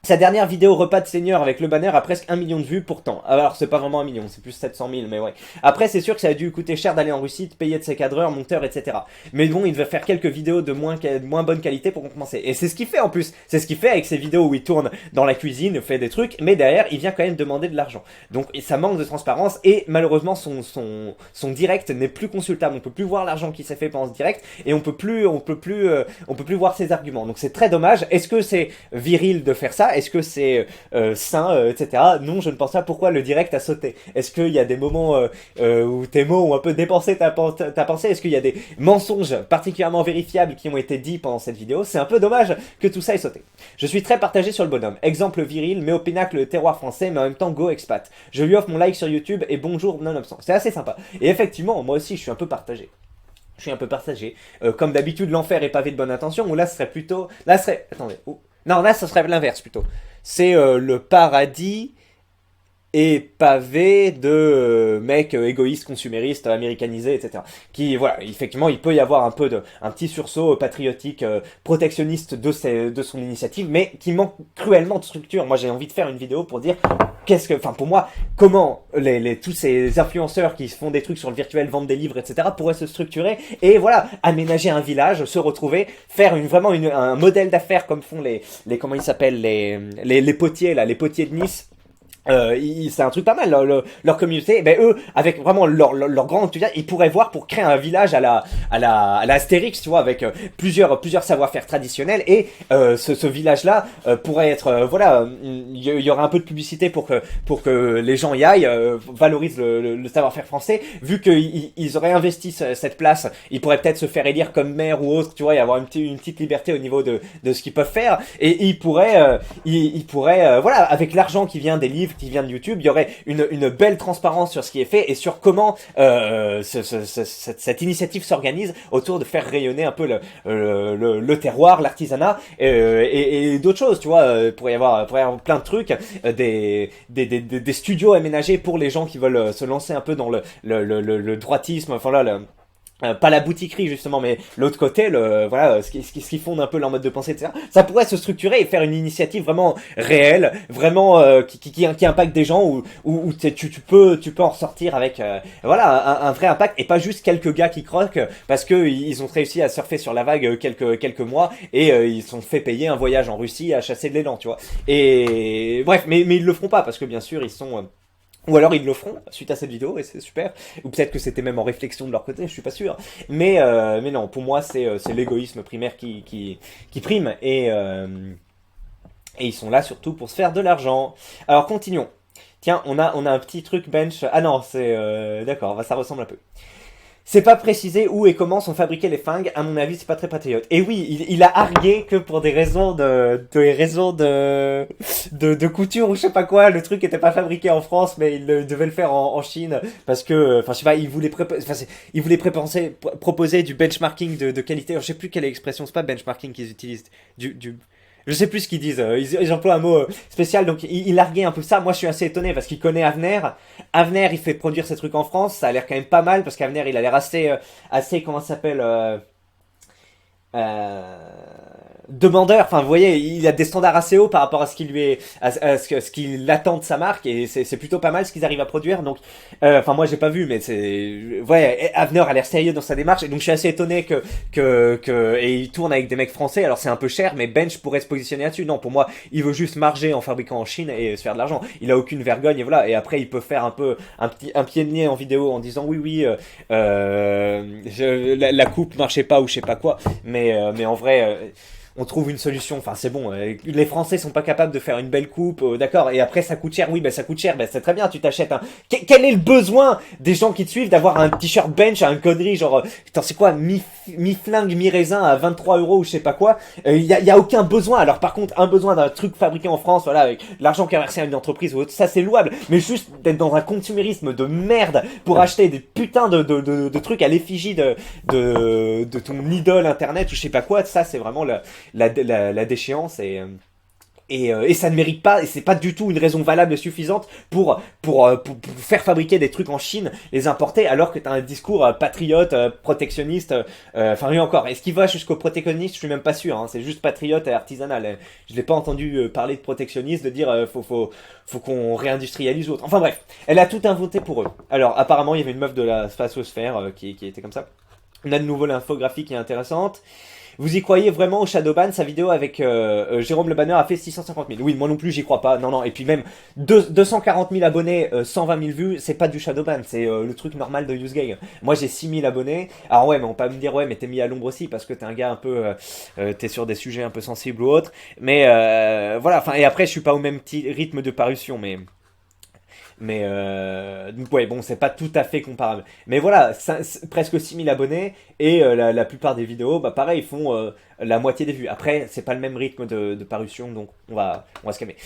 Sa dernière vidéo repas de seigneur avec le banner a presque 1 million de vues pourtant. Alors c'est pas vraiment 1 million, c'est plus 700 000, mais ouais. Après c'est sûr que ça a dû coûter cher d'aller en Russie, de payer de ses cadreurs, monteurs, etc. Mais bon, il devait faire quelques vidéos de moins bonne qualité pour compenser. Et c'est ce qu'il fait en plus. C'est ce qu'il fait avec ses vidéos où il tourne dans la cuisine, fait des trucs, mais derrière il vient quand même demander de l'argent. Donc ça manque de transparence et malheureusement son direct n'est plus consultable. On peut plus voir l'argent qui s'est fait pendant ce direct et on peut plus voir ses arguments. Donc c'est très dommage. Est-ce que c'est viril de faire ça? Est-ce que c'est sain, etc. Non, je ne pense pas. Pourquoi le direct a sauté? Est-ce qu'il y a des moments où tes mots ont un peu dépensé ta pensée? Est-ce qu'il y a des mensonges particulièrement vérifiables qui ont été dits pendant cette vidéo? C'est un peu dommage que tout ça ait sauté. Je suis très partagé sur le bonhomme. Exemple viril, mais au pinacle le terroir français, mais en même temps go expat. Je lui offre mon like sur YouTube et bonjour non-absent. C'est assez sympa. Et effectivement, moi aussi, je suis un peu partagé. Comme d'habitude, l'enfer est pavé de bonne intention, ou là, ce serait plutôt... Attendez. Non, là, ce serait l'inverse, plutôt. C'est le paradis et pavé de mecs égoïstes, consuméristes, américanisés, etc. Qui, voilà, effectivement, il peut y avoir un petit sursaut patriotique, protectionniste de son initiative, mais qui manque cruellement de structure. Moi, j'ai envie de faire une vidéo pour dire pour moi, comment tous ces influenceurs qui font des trucs sur le virtuel, vendent des livres, etc., pourraient se structurer et voilà, aménager un village, se retrouver, faire vraiment un modèle d'affaires comme font comment ils s'appellent, les potiers, là, les potiers de Nice. C'est un truc pas mal, leur communauté. Ben eux, avec vraiment leur grand enthousiasme, ils pourraient voir pour créer un village à la Astérix, tu vois, avec plusieurs savoir-faire traditionnels. Et ce village-là pourrait être, il y aurait un peu de publicité pour que les gens y aillent, valorisent le savoir-faire français. Vu qu'ils auraient investi cette place, ils pourraient peut-être se faire élire comme maire ou autre, tu vois, y avoir une petite liberté au niveau de ce qu'ils peuvent faire. Et ils pourraient, voilà, avec l'argent qui vient des livres, qui vient de YouTube, il y aurait une belle transparence sur ce qui est fait et sur comment cette initiative s'organise autour de faire rayonner un peu le terroir, l'artisanat et d'autres choses, tu vois. Il pourrait y avoir plein de trucs, des studios aménagés pour les gens qui veulent se lancer un peu dans le droitisme, enfin là, pas la boutiquerie justement, mais l'autre côté, ce qui fonde un peu leur mode de pensée, etc. Ça pourrait se structurer et faire une initiative vraiment réelle, vraiment qui impacte des gens où tu peux en ressortir avec un vrai impact et pas juste quelques gars qui croquent parce que ils ont réussi à surfer sur la vague quelques mois et ils se sont fait payer un voyage en Russie à chasser de l'élan, tu vois. Et bref, mais ils le feront pas parce que bien sûr ils sont ou alors ils le feront suite à cette vidéo et c'est super. Ou peut-être que c'était même en réflexion de leur côté, je suis pas sûr. Mais non, pour moi c'est l'égoïsme primaire qui prime et ils sont là surtout pour se faire de l'argent. Alors continuons. Tiens, on a un petit truc bench. Ah non, c'est d'accord, ça ressemble un peu. C'est pas précisé où et comment sont fabriqués les flingues. À mon avis, c'est pas très patriote. Et oui, il a argué que pour des raisons de couture ou je sais pas quoi, le truc était pas fabriqué en France, mais il devait le faire en Chine parce que, enfin, je sais pas, proposer du benchmarking de qualité. Je sais plus quelle est l'expression, c'est pas benchmarking qu'ils utilisent, je sais plus ce qu'ils disent, ils emploient un mot spécial, donc il larguait un peu ça. Moi je suis assez étonné parce qu'il connaît Avner. Avner il fait produire ces trucs en France, ça a l'air quand même pas mal parce qu'Avner il a l'air assez comment ça s'appelle, euh, demandeur. Enfin, vous voyez, il a des standards assez hauts par rapport à ce qui lui est, ce qu'il attend de sa marque, et c'est plutôt pas mal ce qu'ils arrivent à produire. Donc, enfin, moi j'ai pas vu, mais c'est, ouais, Avner a l'air sérieux dans sa démarche, et donc je suis assez étonné et il tourne avec des mecs français. Alors c'est un peu cher, mais Bench pourrait se positionner là-dessus. Non, pour moi, il veut juste marger en fabriquant en Chine et se faire de l'argent. Il a aucune vergogne, et voilà. Et après, il peut faire un peu un pied de nez en vidéo en disant oui, la coupe marchait pas ou je sais pas quoi. Mais en vrai, on trouve une solution. Enfin, c'est bon. Les Français sont pas capables de faire une belle coupe, d'accord. Et après, ça coûte cher. Oui, ben ça coûte cher. Ben c'est très bien. Tu t'achètes un. Quel est le besoin des gens qui te suivent d'avoir un t-shirt Bench à un connerie genre, putain, c'est quoi, mi flingue, mi raisin à 23 euros ou je sais pas quoi. Y a aucun besoin. Alors par contre, un besoin d'un truc fabriqué en France, voilà, avec l'argent qu'a versé à une entreprise ou autre, ça c'est louable. Mais juste d'être dans un consumérisme de merde pour acheter des putains de trucs à l'effigie de ton idole internet ou je sais pas quoi, ça c'est vraiment la déchéance et ça ne mérite pas, et c'est pas du tout une raison valable et suffisante pour faire fabriquer des trucs en Chine, les importer, alors que t'as un discours patriote, protectionniste, enfin rien encore. Est-ce qu'il va jusqu'au protectionniste? Je suis même pas sûr, hein, c'est juste patriote et artisanal. Je l'ai pas entendu parler de protectionnisme, de dire faut qu'on réindustrialise ou autre. Enfin bref, elle a tout inventé pour eux. Alors apparemment il y avait une meuf de la spatosphère qui était comme ça. On a de nouveau l'infographie qui est intéressante. Vous y croyez vraiment au Shadowban? Sa vidéo avec Jérôme Le Banner a fait 650 000. Oui, moi non plus, j'y crois pas. Non, non. Et puis même 240 000 abonnés, 120 000 vues, c'est pas du Shadowban, c'est le truc normal de UseGay. Moi, j'ai 6 000 abonnés. Alors ouais, mais on peut me dire ouais, mais t'es mis à l'ombre aussi parce que t'es un gars un peu, t'es sur des sujets un peu sensibles ou autres. Mais voilà. Enfin, et après, je suis pas au même petit rythme de parution, mais donc ouais, bon, c'est pas tout à fait comparable. Mais voilà, presque 6 000 abonnés et la plupart des vidéos, bah pareil, font la moitié des vues. Après, c'est pas le même rythme de parution, donc on va se calmer.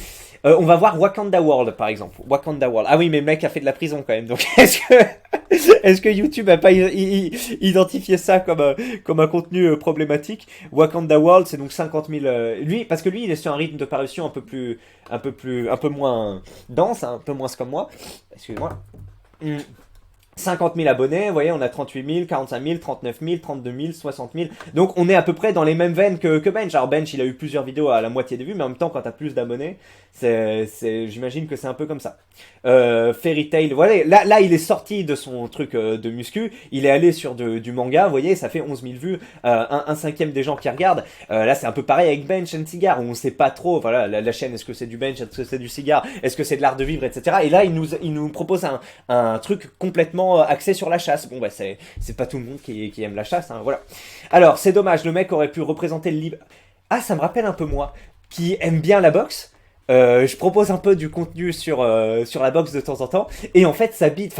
On va voir Wakanda World, par exemple. Wakanda World. Ah oui, mais le mec a fait de la prison quand même. Donc est-ce que YouTube a pas identifié ça comme un contenu problématique? Wakanda World, c'est donc 50 000. Lui, parce que lui, il est sur un rythme de parution un peu moins dense, hein, un peu moins comme moi. Excusez-moi. 50 000 abonnés, vous voyez, on a 38 000, 45 000, 39 000, 32 000, 60 000. Donc on est à peu près dans les mêmes veines que Bench. Alors Bench, il a eu plusieurs vidéos à la moitié des vues, mais en même temps, quand t'as plus d'abonnés, j'imagine que c'est un peu comme ça. Fairy Tail, voilà, là il est sorti de son truc de muscu, il est allé sur du manga, vous voyez, ça fait 11 000 vues, un cinquième des gens qui regardent. Là c'est un peu pareil avec Bench and Cigar, où on sait pas trop, voilà, la chaîne, est-ce que c'est du Bench, est-ce que c'est du cigare, est-ce que c'est de l'art de vivre, etc. Et là il nous propose un truc complètement axé sur la chasse. Bon bah c'est pas tout le monde qui aime la chasse, hein, voilà. Alors c'est dommage, le mec aurait pu représenter le libre. Ah, ça me rappelle un peu moi, qui aime bien la boxe. Je propose un peu du contenu sur la boxe de temps en temps, et en fait ça bide,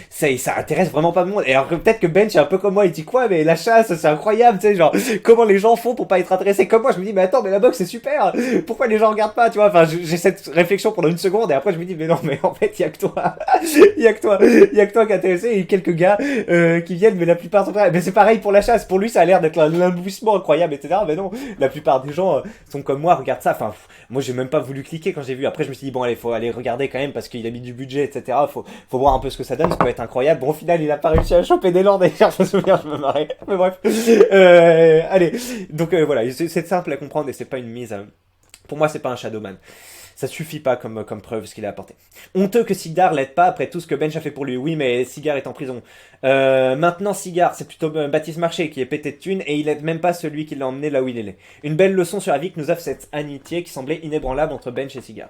ça intéresse vraiment pas de monde. Et alors que peut-être que Bench est un peu comme moi, il dit quoi, mais la chasse c'est incroyable, tu sais, genre comment les gens font pour pas être intéressés comme moi. Je me dis mais attends, mais la boxe c'est super, pourquoi les gens regardent pas, tu vois. Enfin j'ai cette réflexion pendant une seconde, et après je me dis mais non, mais en fait il y a que toi il y a que toi qui est intéressé, et quelques gars qui viennent, mais la plupart sont pas. Mais c'est pareil pour la chasse, pour lui ça a l'air d'être un embouissement incroyable, etc. Mais non, la plupart des gens sont comme moi, regardent ça. Enfin moi j'ai même pas voulu cliquer quand j'ai vu. Après je me suis dit bon allez, faut aller regarder quand même parce qu'il a mis du budget, etc. Faut voir un peu ce que ça donne, ça peut être incroyable. Bon, au final il a pas réussi à choper des landes, d'ailleurs je me souviens, je me marrais. Mais bref, allez, donc voilà, c'est simple à comprendre et c'est pas une mise. Pour moi c'est pas un Shadowman. Ça suffit pas comme preuve ce qu'il a apporté. Honteux que Cigar l'aide pas après tout ce que Bench a fait pour lui. Oui, mais Cigar est en prison. Maintenant, Cigar, c'est plutôt Baptiste Marché qui est pété de thunes, et il aide même pas celui qui l'a emmené là où il est. Une belle leçon sur la vie que nous offre cette amitié qui semblait inébranlable entre Bench et Cigar.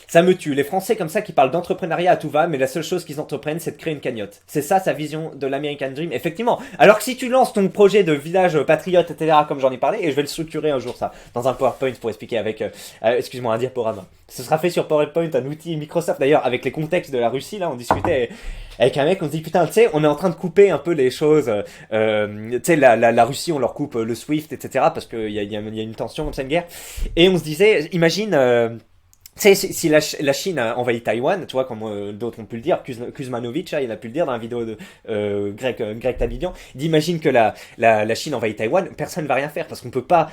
Ça me tue. Les Français comme ça qui parlent d'entrepreneuriat à tout va, mais la seule chose qu'ils entreprennent, c'est de créer une cagnotte. C'est ça sa vision de l'American Dream, effectivement. Alors que si tu lances ton projet de village patriote, etc., comme j'en ai parlé, et je vais le structurer un jour ça, dans un PowerPoint pour expliquer avec, excuse-moi, un diaporama. Ce sera fait sur PowerPoint, un outil Microsoft d'ailleurs, avec les contextes de la Russie, là, on discutait avec un mec, on se dit putain, tu sais, on est en train de couper un peu les choses, tu sais, la Russie, on leur coupe le SWIFT, etc., parce qu'il y a une tension comme ça, une guerre, et on se disait, imagine, tu sais, si la Chine a envahi Taïwan, tu vois, comme d'autres ont pu le dire, Kuzmanovic, il a pu le dire dans la vidéo de Greg Tabibian, il dit, imagine que la Chine envahit Taïwan, personne ne va rien faire, parce qu'on peut pas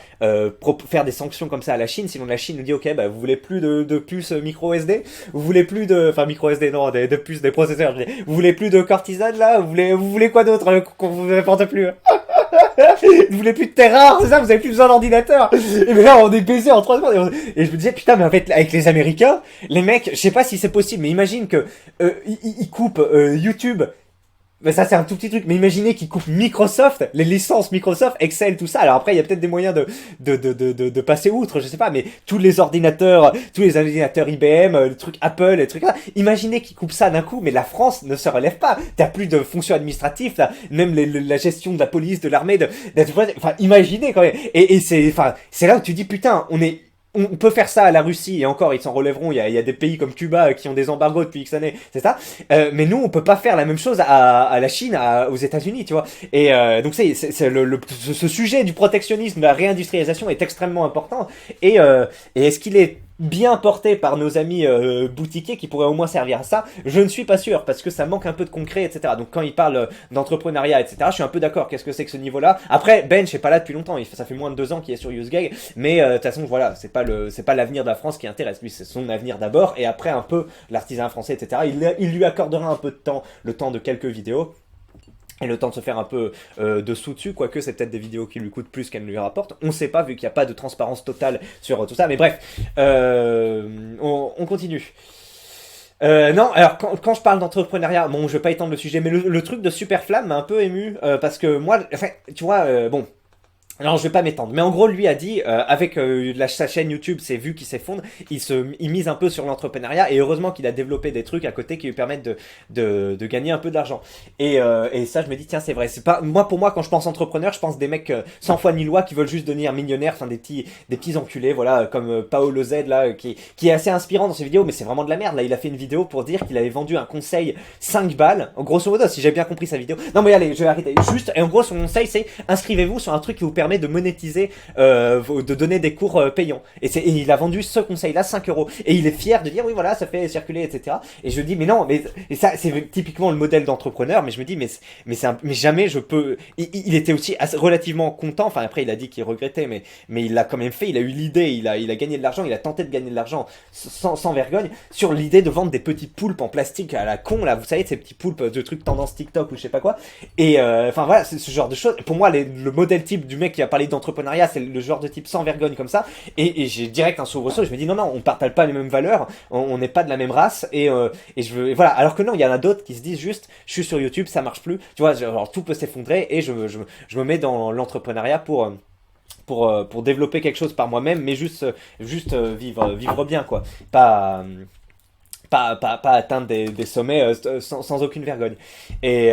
faire des sanctions comme ça à la Chine, sinon la Chine nous dit, ok, bah vous voulez plus de puces micro SD, vous voulez plus de, enfin micro SD, non, de puces, des processeurs, vous voulez plus de cortisone là, vous voulez quoi d'autre qu'on vous apporte plus? Vous voulez plus de terre rare, c'est ça, vous avez plus besoin d'ordinateur. Et mais là, on est baisé en 3 secondes. Et je me disais, putain, mais en fait, avec les Américains, les mecs, je sais pas si c'est possible, mais imagine que ils coupent YouTube. Mais ça, c'est un tout petit truc. Mais imaginez qu'ils coupent Microsoft, les licences Microsoft, Excel, tout ça. Alors après, il y a peut-être des moyens de passer outre, je sais pas. Mais tous les ordinateurs IBM, les trucs Apple, les trucs là. Imaginez qu'ils coupent ça d'un coup, mais la France ne se relève pas. T'as plus de fonctions administratives, là. Même la gestion de la police, de l'armée, enfin, imaginez quand même. Et c'est là où tu dis, putain, on peut faire ça à la Russie, et encore, ils s'en relèveront, il y a des pays comme Cuba qui ont des embargos depuis X années, c'est ça. Mais nous, on peut pas faire la même chose à la Chine, aux États-Unis, tu vois. Et donc ce sujet du protectionnisme, de la réindustrialisation est extrêmement important. Et est-ce qu'il est bien porté par nos amis boutiquiers qui pourraient au moins servir à ça? Je ne suis pas sûr, parce que ça manque un peu de concret, etc. Donc quand ils parlent d'entrepreneuriat, etc., je suis un peu d'accord. Qu'est-ce que c'est que ce niveau-là? Après, Bench est pas là depuis longtemps, ça fait moins de 2 ans qu'il est sur UseGag, mais de toute façon, voilà, c'est pas l'avenir de la France qui intéresse. Lui, c'est son avenir d'abord, et après un peu l'artisanat français, etc. Il lui accordera un peu de temps, le temps de quelques vidéos. Et le temps de se faire un peu de sous dessus, quoique c'est peut-être des vidéos qui lui coûtent plus qu'elles ne lui rapportent. On sait pas, vu qu'il n'y a pas de transparence totale sur tout ça. Mais bref, on continue. Non, alors quand je parle d'entrepreneuriat, bon, je vais pas étendre le sujet, mais le truc de Superflamme m'a un peu ému, parce que moi, enfin, tu vois, bon... Alors je vais pas m'étendre, mais en gros lui a dit avec sa chaîne YouTube, ses vues qui s'effondrent, il mise un peu sur l'entrepreneuriat, et heureusement qu'il a développé des trucs à côté qui lui permettent de gagner un peu d'argent. Et ça je me dis tiens c'est vrai, c'est pas pour moi quand je pense entrepreneur, je pense des mecs sans foi ni loi qui veulent juste devenir millionnaires, enfin des petits enculés, voilà, comme Paolo Z là qui est assez inspirant dans ses vidéos, mais c'est vraiment de la merde là. Il a fait une vidéo pour dire qu'il avait vendu un conseil 5 balles, en grosso modo, si j'ai bien compris sa vidéo. Non mais allez, je vais arrêter. Juste, et en gros son conseil c'est inscrivez-vous sur un truc qui vous permet de monétiser, de donner des cours payants. Et il a vendu ce conseil-là 5 euros. Et il est fier de dire oui voilà ça fait circuler, etc. Et je dis mais non, mais ça c'est typiquement le modèle d'entrepreneur. Mais je me dis mais jamais je peux. Il était aussi relativement content. Enfin après il a dit qu'il regrettait, mais il l'a quand même fait. Il a eu l'idée, il a gagné de l'argent. Il a tenté de gagner de l'argent sans vergogne sur l'idée de vendre des petits poulpes en plastique à la con là. Vous savez ces petits poulpes de trucs tendance TikTok ou je sais pas quoi. Et enfin voilà c'est ce genre de choses. Pour moi le modèle type du mec qui a parlé d'entrepreneuriat, c'est le genre de type sans vergogne comme ça, et j'ai direct un soubresaut. Je me dis non, on partage pas les mêmes valeurs, on n'est pas de la même race, et voilà. Alors que non, il y en a d'autres qui se disent juste, je suis sur YouTube, ça marche plus, tu vois, genre tout peut s'effondrer, et je me mets dans l'entrepreneuriat pour développer quelque chose par moi-même, mais juste vivre bien quoi, pas atteindre des sommets sans aucune vergogne. Et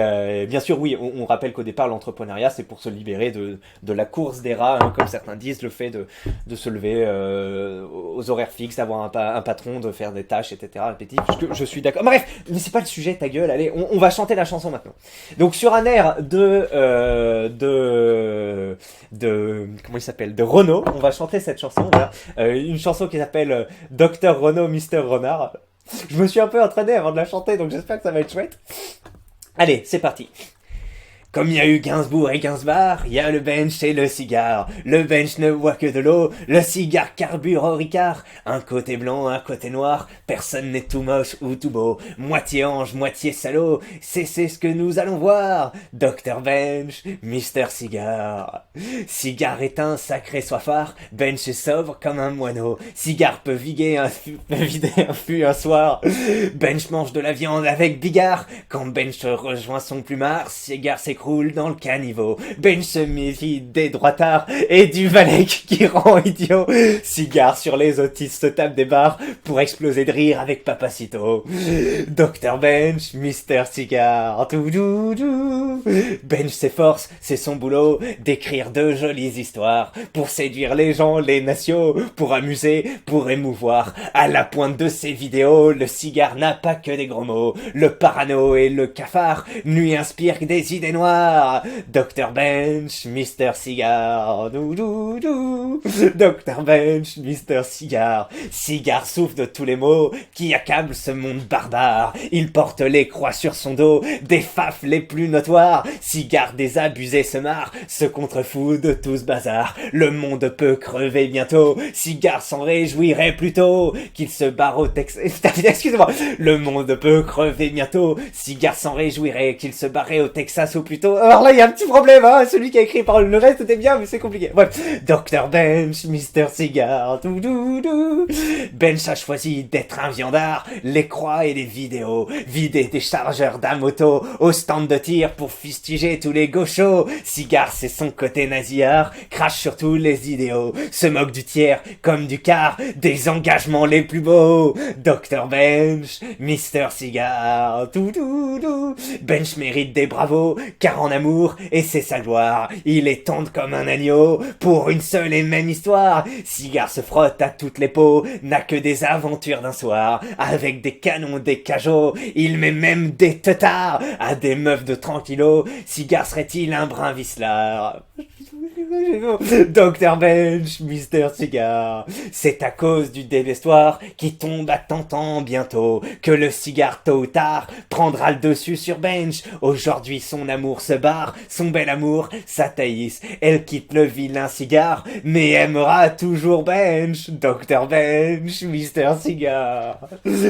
bien sûr, oui, on rappelle qu'au départ, l'entrepreneuriat, c'est pour se libérer de la course des rats, hein, comme certains disent, le fait de se lever aux horaires fixes, d'avoir un patron, de faire des tâches, etc. répétitives. Je suis d'accord. Bref, mais c'est pas le sujet, ta gueule. Allez, on va chanter la chanson maintenant. Donc sur un air de comment il s'appelle, de Renaud, on va chanter cette chanson. Voilà. Une chanson qui s'appelle Dr Renaud, Mister Renard. Je me suis un peu entraîné avant de la chanter, donc j'espère que ça va être chouette. Allez, c'est parti. Comme il y a eu Gainsbourg et Gainsbar, il y a le bench et le cigare. Le bench ne boit que de l'eau, le cigare carbure au Ricard. Un côté blanc, un côté noir, personne n'est tout moche ou tout beau. Moitié ange, moitié salaud, c'est ce que nous allons voir. Dr Bench, Mister Cigare. Cigare est un sacré soifard, Bench est sobre comme un moineau. Cigare peut vider un fût un soir. Bench mange de la viande avec Bigard. Quand Bench rejoint son plumard, Cigare s'écroule s'écroule dans le caniveau. Bench se méfie des droitards et du valet qui rend idiot. Cigare sur les autistes se tape des barres pour exploser de rire avec Papacito. Dr Bench, Mister Cigare, tout doudou. Bench s'efforce, c'est son boulot, d'écrire de jolies histoires pour séduire les gens, les nations, pour amuser, pour émouvoir. À la pointe de ses vidéos, le cigare n'a pas que des gros mots. Le parano et le cafard lui inspirent des idées noires. Dr Bench, Mister Cigare, doudou. Dr Bench, Mister Cigare. Cigare souffle de tous les maux qui accablent ce monde barbare. Il porte les croix sur son dos, des fafs les plus notoires. Cigare désabusé se marre, se contrefout de tout ce bazar. Le monde peut crever bientôt, Cigare s'en réjouirait plutôt qu'il se barre au Texas. Excusez-moi. Le monde peut crever bientôt, Cigare s'en réjouirait qu'il se barrait au Texas ou plutôt. Alors là, il y a un petit problème, hein. Celui qui a écrit par le reste était bien, mais c'est compliqué. Bref. Dr Bench, Mister Cigare, tout doudou. Bench a choisi d'être un viandard, les croix et les vidéos, vider des chargeurs d'un moto au stand de tir pour fustiger tous les gauchos. Cigare, c'est son côté nasillard, crache sur tous les idéaux, se moque du tiers comme du quart, des engagements les plus beaux. Dr Bench, Mister Cigare, tout doudou. Bench mérite des bravos, car en amour, et c'est sa gloire, il est tendre comme un agneau, pour une seule et même histoire. Cigare se frotte à toutes les peaux, n'a que des aventures d'un soir, avec des canons, des cajots, il met même des teutards à des meufs de tranquillos. Cigare serait-il un brin vicelard? Dr Bench, Mister Cigare, c'est à cause du désespoir qui tombe à tentant bientôt que le cigare tôt ou tard prendra le dessus sur Bench. Aujourd'hui son amour se barre, son bel amour, sa Thaïs, elle quitte le vilain cigare, mais aimera toujours Bench. Dr Bench, Mister Cigare.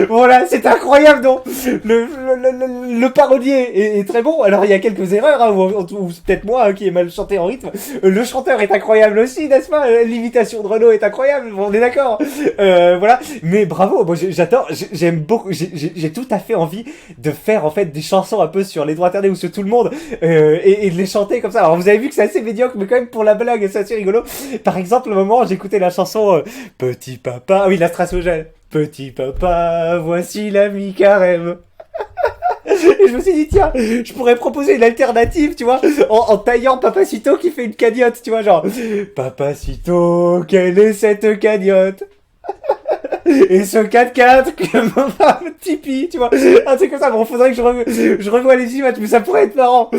Voilà, c'est incroyable, non? Le parolier est très bon. Alors il y a quelques erreurs, hein, ou c'est peut-être moi hein, qui ai mal chanté en rythme. Le chanteur est incroyable aussi, n'est-ce pas? L'imitation de Renaud est incroyable, on est d'accord. Voilà, mais bravo, moi j'adore, j'aime beaucoup, j'ai tout à fait envie de faire en fait des chansons un peu sur les droits internés ou sur tout le monde et de les chanter comme ça. Alors vous avez vu que c'est assez médiocre, mais quand même pour la blague c'est assez rigolo. Par exemple, au moment où j'écoutais la chanson Petit Papa, ah oui, la Strassogène. Petit Papa, voici l'ami Carême. Et je me suis dit, tiens, je pourrais proposer une alternative, tu vois, en taillant Papacito qui fait une cagnotte, tu vois, genre, Papacito, quelle est cette cagnotte? Et ce 4x4 que mon Tipeee, tu vois, un truc comme ça. Bon, faudrait que je revoie les images, mais ça pourrait être marrant.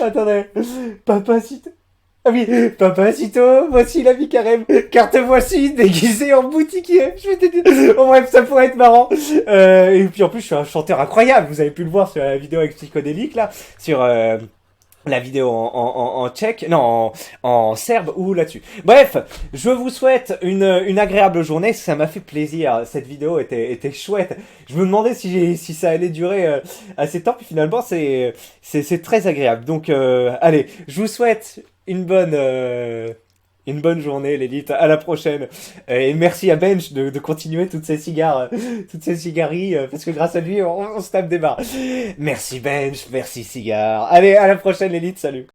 Attendez, Papacito. Ah oui, Papacito, voici la vie carême, car te voici déguisé en boutiquier. Je vais te dire. Bon bref, ça pourrait être marrant. Et puis en plus, je suis un chanteur incroyable. Vous avez pu le voir sur la vidéo avec Psychodélique, là, sur la vidéo en tchèque, non, en serbe ou là-dessus. Bref, je vous souhaite une agréable journée. Ça m'a fait plaisir. Cette vidéo était chouette. Je me demandais si ça allait durer assez de temps, puis finalement, c'est très agréable. Donc, allez, je vous souhaite une bonne journée, l'élite. À la prochaine. Et merci à Bench de continuer toutes ces cigareries, parce que grâce à lui, on se tape des barres. Merci Bench, merci Cigare. Allez, à la prochaine, l'élite. Salut.